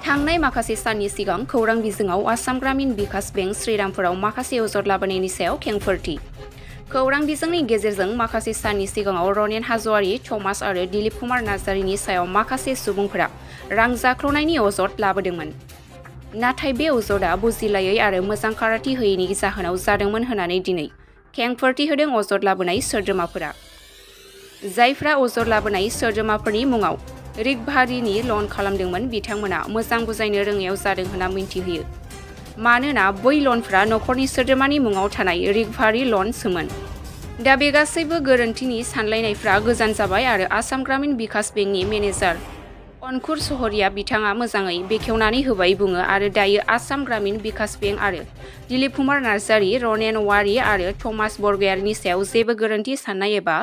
थांनाय माखासे साननि सिगां खौरां बिजोङाव आसाम ग्रामीण विकास बेंक श्रीरामपुराव माखासे अजद लाबोनायनि सायाव खेंफोरथि। खौरां बिजोंनि गेजेरजों माखासे साननि सिगाङाव रनेन हाज'वारि, थमास आरो दिलीप कुमार नार्जारिनि सायाव माखासे सुबुंफोरा रां जाख्ल'नायनि अजद लाबोदोंमोन। नाथाय बे अजदआ बुजिलायै आरो मोजां खाराथि होयैनि जाहोनाव जादोंमोन होननानै दिनै खेंफोरथि होदों अजद लाबोनाय सोद्रोमाफोरा। जायफ्रा अजद लाबोनाय सोद्रोमाफोरनि मुङाव रिकभारिनि लन खालामदोंमोन बिथांमोना मोजां बुजायनो रोङैयाव जादों होनना मिन्थिहोयो। मानोना बै लनफ्रा नखरनि सोद्रोमानि मुङाव थानाय रिकभारि लनसोमोन। दा बे गासैबो गोरोन्थिनि सानलायनायफ्रा गोजान जाबाय आरो आसाम ग्रामीण विकास बेंकनि मेनेजार अंकुर सहरिया बिथाङा मोजाङै बेखेवनानै होबाय बुङो आरो दायो आसाम ग्रामीण विकास बेंक आरो दिलीप कुमार नार्जारि, रनेन वारि आरो थमास बरगयारिनि सायाव जेबो गोरोन्थि साननाय एबा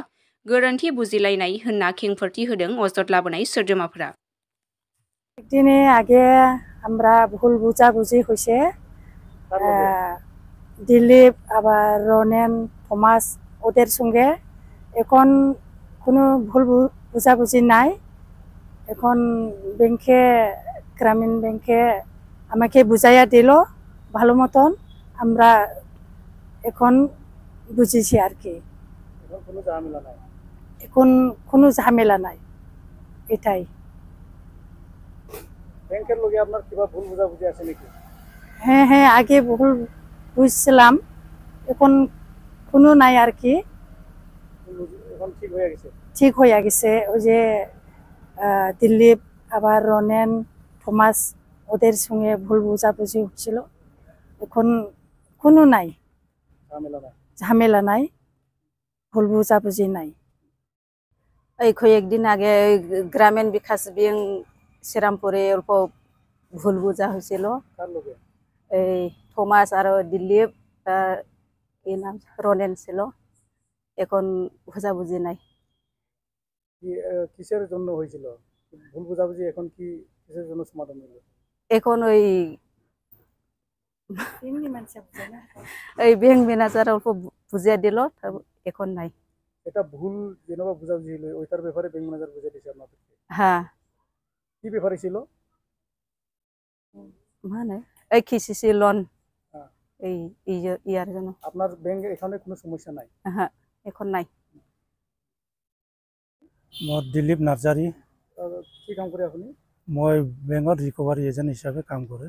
गोरोन्थि बुजिलायनाय होनना खेंफोरथि होदों अजद लाबोनाय सोद्रोमाफोरा। একদিনে আগে আমরা ভুল বুঝাবুঝি হয়েছে। দিলীপ আবার রনেন, থমাস ওদের সঙ্গে এখন কোনো ভুল বুঝাবুঝি নাই। এখন ব্যাংকে, গ্রামীণ ব্যাংকে আমাকে বুঝাইয়া দিল ভালো মতন, আমরা এখন বুঝেছি আর কি। এখন কোনো ঝামেলা নাই, এটাই। ব্যাংকের লগে আপনার কিবা ভুল বুঝাবুঝি আছে নাকি? হ্যাঁ হ্যাঁ, আগে ভুল বুঝছিলাম, এখন কোনো নাই আর কি। এখন ঠিক হয়ে গেছে? ঠিক হয়ে গেছে। ওই যে দিলীপ আবার রনেন, থমাস ওদের সঙ্গে ভুল বুঝাবুঝি হচ্ছিল, এখন কোনো নাই, ঝামেলা নাই, ভুল বুঝাবুঝি নাই। এই কয়েকদিন আগে গ্রামীণ বিকাশ ব্যাংক শ্রীরামপুরে অল্প ভুল বোঝা হয়েছিল। এই থমাস আর দিলীপ, এই নাম রনেন ছিল, এখন বোঝাবুঝি নাই। কিসের জন্য হয়েছিল ভুল বোঝাবুঝি? এখন কি কিসের জন্য সমাধান হলো? এখন ওই ব্যাংক ম্যানেজার অল্প বুঝিয়ে দিল, এখন নাই। এটা ভুল যেভাবে বুঝাবুঝি হলো ওইটার ব্যাপারে ব্যাংক ম্যানেজার বুঝিয়ে দিয়েছে আপনাদেরকে? হ্যাঁ। কি ব্যাপারে ছিল? মানে এই কিসিসি লোন, এই ইয়ার জন্য। আপনার ব্যাংক এখানে কোনো সমস্যা নাই? হ্যাঁ, এখন নাই। মই দিলীপ নাৰ্জাৰি। কি কাম কৰে আপুনি? মই বেংকত ৰিকভাৰী এজেণ্ট হিচাপে কাম কৰে।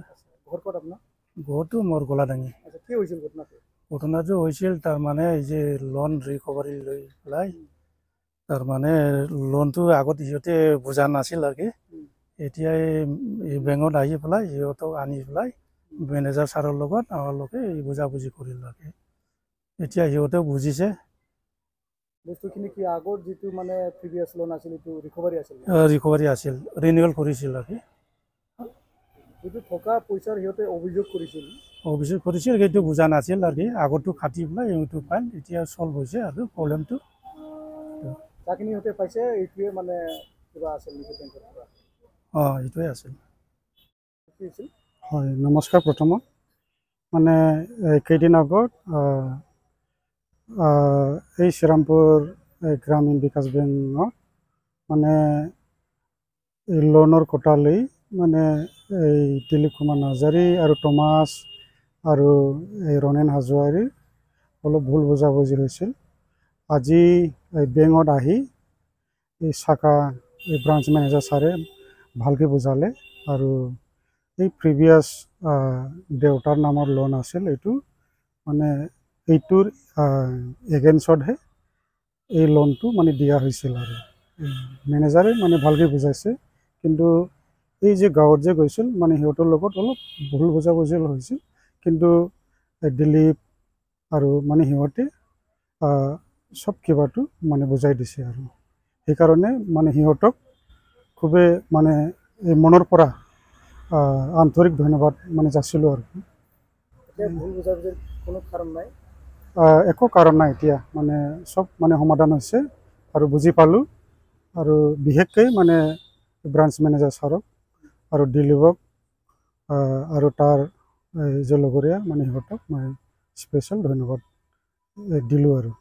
ঘৰ ক'ত আপোনাৰ? ঘৰটো মোৰ গোলাডাঙি। কি হৈছিল ঘটনাটো? ঘটনাটো হৈছিল তাৰমানে এই যে লোন ৰিকভাৰী লৈ পেলাই, তাৰমানে লোনটো আগত সিহঁতে বুজা নাছিল আৰু কি। এতিয়া এই বেংকত আহি পেলাই সিহঁতক আনি পেলাই মেনেজাৰ ছাৰৰ লগত আমালোকে এই বুজাবুজি কৰিলোঁ আৰু কি। এতিয়া সিহঁতেও বুজিছে। বস্তুখিনি কি আগৰ যিটো মানে প্ৰিভিয়াছ লোন আছিল এইটো ৰিকভাৰী আছিল? ৰিকভাৰী আছিল, ৰিনিউৱেল কৰিছিল আৰু কি। যিটো থকা পইচাৰ সিহঁতে অভিযোগ কৰিছিল সেইটো বুজা নাছিল আৰু কি। আগতো খাটি পেলাই এইটো ফাইল এতিয়া চল্ভ হৈছে আৰু প্ৰব্লেমটো। যাখিনি সিহঁতে পাইছে এইটোৱে মানে কিবা আছিল নেকি বেংকৰ পৰা? এইটোৱে আছিল। হয়, নমস্কাৰ। প্ৰথমত মানে কেইদিন আগত এই শ্ৰীৰামপুৰ গ্ৰামীণ বিকাশ বেংকত মানে এই লোনৰ কোটা লৈ মানে এই দিলীপ কুমাৰ নাৰ্জাৰি আৰু থমাস আৰু এই ৰনেন হাজোৱাৰী অলপ ভুল বুজাবুজি হৈছিল। আজি বেংকত আহি এই শাখা এই ব্ৰাঞ্চ মেনেজাৰ ছাৰে ভালকৈ বুজালে আৰু এই প্ৰিভিয়াছ দেউতাৰ নামৰ লোন আছিল, এইটো মানে এইটোৰ এগেইনষ্টতহে এই লোনটো মানে দিয়া হৈছিল আৰু মেনেজাৰে মানে ভালকৈ বুজাইছে। কিন্তু এই যে গাঁৱত যে গৈছিল মানে সিহঁতৰ লগত অলপ ভুল বুজাবুজি হৈছিল। কিন্তু দিলীপ আৰু মানে সিহঁতে চব কিবাটো মানে বুজাই দিছে আৰু সেইকাৰণে মানে সিহঁতক খুবেই মানে এই মনৰ পৰা আন্তৰিক ধন্যবাদ মানে যাচিলোঁ আৰু। ভুল বুজাবুজিৰ কোনো কাৰণ নাই? একো কাৰণ নাই, এতিয়া মানে চব মানে সমাধান হৈছে আৰু বুজি পালোঁ। আৰু বিশেষকৈ মানে ব্ৰাঞ্চ মেনেজাৰ ছাৰক আৰু দিলীপক আৰু তাৰ যে লগৰীয়া মানে সিহঁতক মই স্পেচিয়েল ধন্যবাদ দিলোঁ আৰু।